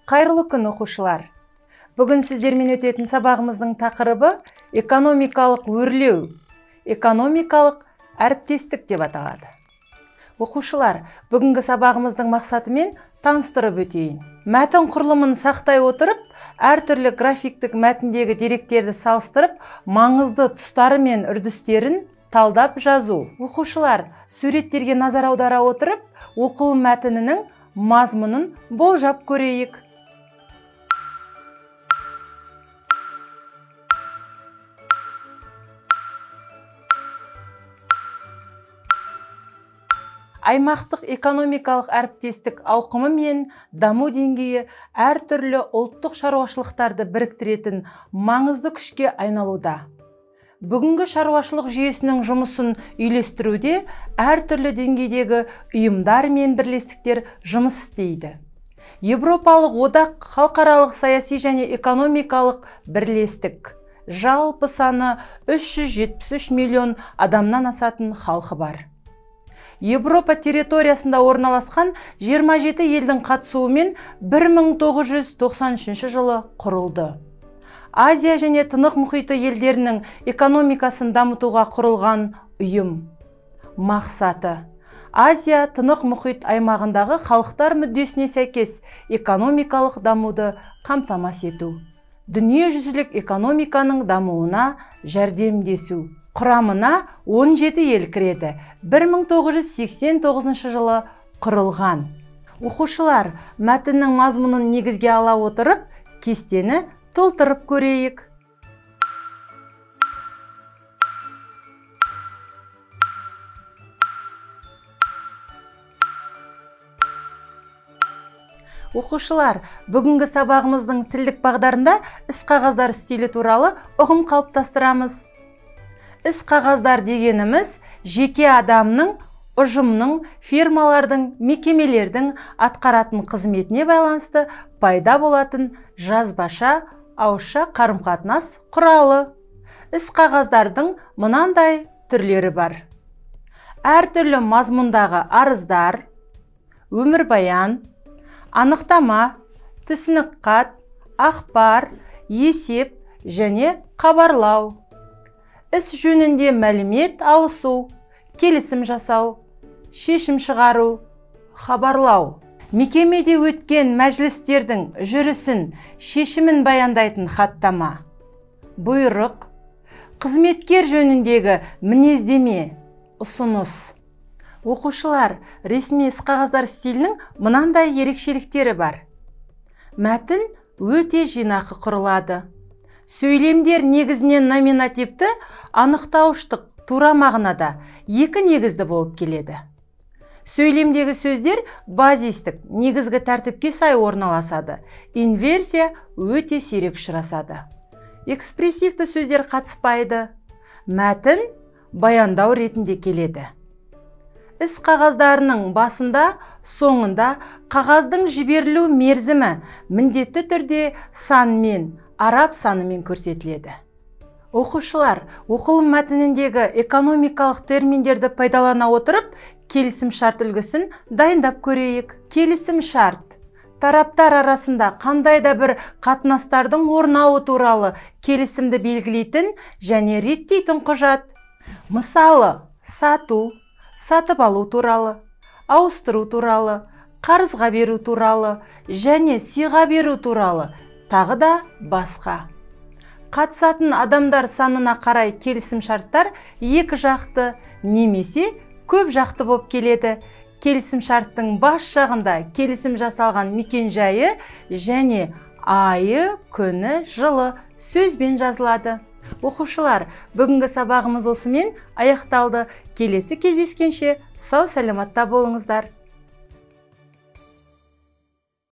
Қайырлы күн, оқушылар. Бүгін сіздермен өтетін сабағымыздың тақырыбы экономикалық өрлеу, экономикалық әріптестік деп аталады. Оқушылар, бүгінгі сабағымыздың мақсатымен таныстырып өтейін. Мәтін құрылымын сақтай отырып, әртүрлі графиктік мәтіндегі деректерді салыстырып, маңызды тұстары мен үрдістерін талдап жазу. Оқушылар, суреттерге назар аудара отырып, оқылым мәтінінің мазмұнын болжап көрейік. Аймақтық экономикалық әріптестік ауқымы мен даму деңгейі әртүрлі ұлттық шаруашылықтарды біріктіретін маңызды күшке айналуда. Бүгінгі шаруашылық жүйесінің жұмысын үйлестіруде әртүрлі деңгейдегі ұйымдар мен бірлестіктер жұмыс істейді. Европалық одақ халықаралық саяси және экономикалық бірлестік. Жалпы саны 373 миллион адамнан асатын халқы бар. Европа территориясында орналасқан 27 елдің қатысуымен 1993 жылы құрылды. Азия және Тынық мұхиты елдерінің экономикасын дамытуға құрылған ұйым. Мақсаты: Азия Тынық мұхит аймағындағы халықтар мүддесіне сәйкес экономикалық дамуды қамтамасыз ету. Дүниежүзілік экономиканың дамуына жәрдемдесу. Құрамына 17 ел кіреді. 1989 жылы құрылған. Оқушылар, мәтіннің мазмұнын негізге ала отырып, кестені толтырып көрейік. Оқушылар, бүгінгі сабағымыздың тілдік бағдарында іс қағаздар стилі туралы ұғым қалыптастырамыз. Іс қағаздар дегеніміз жеке адамның, ұжымның, фирмалардың, мекемелердің атқаратын қызметіне байланысты пайда болатын жазбаша, ауызша қарым-қатынас құралы. Іс қағаздардың мынандай түрлері бар. Әртүрлі мазмұндағы арыздар, өмірбаян, анықтама, түсінік хат, ақпар, есеп және хабарлау. Іс жөнінде мәлімет алысу, келісім жасау, шешім шығару, хабарлау. Мекемеде өткен мәжілістердің жүрісін, шешімін баяндайтын хаттама. Бұйрық. Қызметкер жөніндегі мінездеме, ұсыныс. Оқушылар, ресми іс қағаздар стилінің мынандай ерекшеліктері бар. Мәтін өте жинақы құрылады. Сөйлемдер негізінен номинативті, анықтауыштық, тура мағынада екі негізді болып келеді. Сөйлемдегі сөздер базистік, негізгі тәртіпке сай орналасады. Инверсия өте сирек ұшырасады. Экспрессивті сөздер қатыспайды. Мәтін баяндау ретінде келеді. Іс қағаздарының басында, соңында қағаздың жіберілу мерзімі міндетті түрде санмен, араб санымен көрсетіледі. Оқушылар, оқылым мәтініндегі экономикалық терминдерді пайдалана отырып, келісім шарт үлгісін дайындап көрейік. Келісім шарт тараптар арасында қандай да бір қатынастардың орнауы туралы келісімді белгілейтін және реттейтін құжат. Мысалы, сату, сатып алу туралы, ауыстыру туралы, қарызға беру туралы және сыйға беру туралы, тағы да басқа. Қатысатын адамдар санына қарай келісім шарттар екі жақты немесе көп жақты болып келеді. Келісім шарттың бас жағында келісім жасалған мекен-жайы және айы, күні, жылы сөзбен жазылады. Оқушылар, бүгінгі сабағымыз осымен аяқталды. Келесі кездескенше сау саламатта болыңыздар.